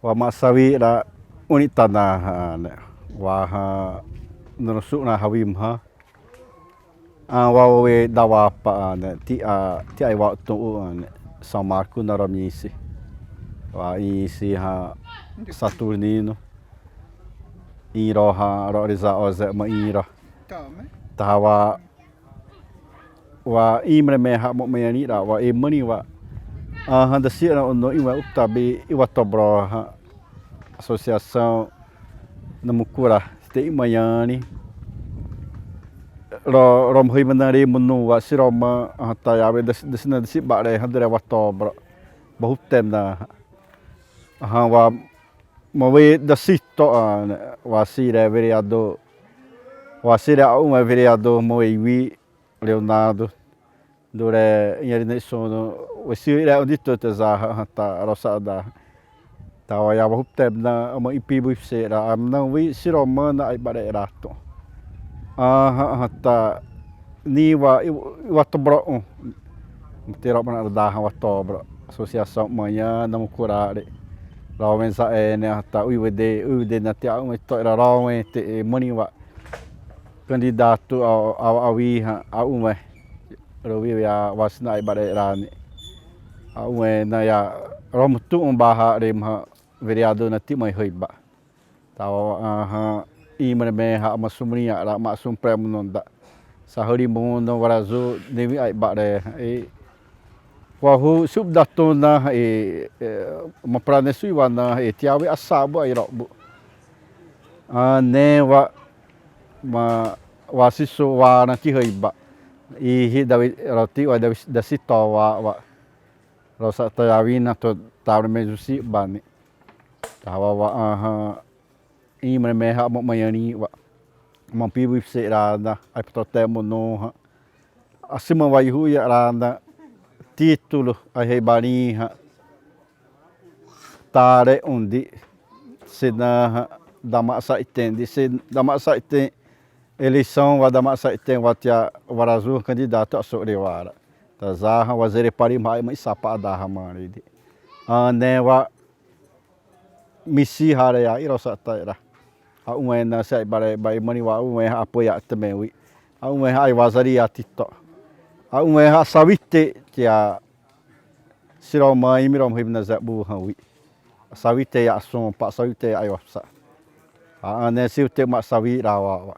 wa masawi ra uni tanah ne wa nusuk na hawim ha wa we dawa pa ne ti ai wa tu ne São Marco na Ramisi wa isi ha Saturnino iro ha roriza oze ma iro tawa wa imre me ha mo me ni ra wa e mani wa handa si ra no iwa utabi iwa tobro ha associação namukura te imayani rom hui manari munu wa siroma ta ya be desna si ba re handre wa tobro bahut tem na wa mo we da sito wa sire vereador wa sire uma vereador mo iwi Leonardo dore ieri sono o sire o dito te za ta rosada ta wa ya bahut tem na mo ipi bu se ra am na wi siroma na ai ba re rato ta ni wa tobro tira para da wa tobro associação manhã não curare lá mensa ne ta ude na tia um to era rawe te mani wa candidato a wiha a uma rowi ya wasna ibare rani a uma na ya rom tu baha rem ha vereador na ti mai hoiba tawa imre me ha masumria ra masum premnonda sahari mundo warazu devi ai bare wa hu subdato na ma pranesu wana tiawe asabu ai robu ne wa siso wa na ti hoiba hi dawi roti wa da sito wa rosa tayawina to tawre mejusi bani tawa wa imre me ha mo mayani wa mampibu se rada ai protemo no acima vai ruia rada título a rebarinha tare onde se na da massa entende se da massa tem eleição wa da massa tem wa tia warazu candidato a sorewara ta zaha wazere pari mai sapa da hamari ne wa misi hare ya irosa taira a uma na sai bare bai mani wa uma apoia também wi a uma ai wazari atito a uma sawite tia siroma imirom hibna zabu hawi sawite ya som pa sawite ai wasa ne siute ma sawi rawa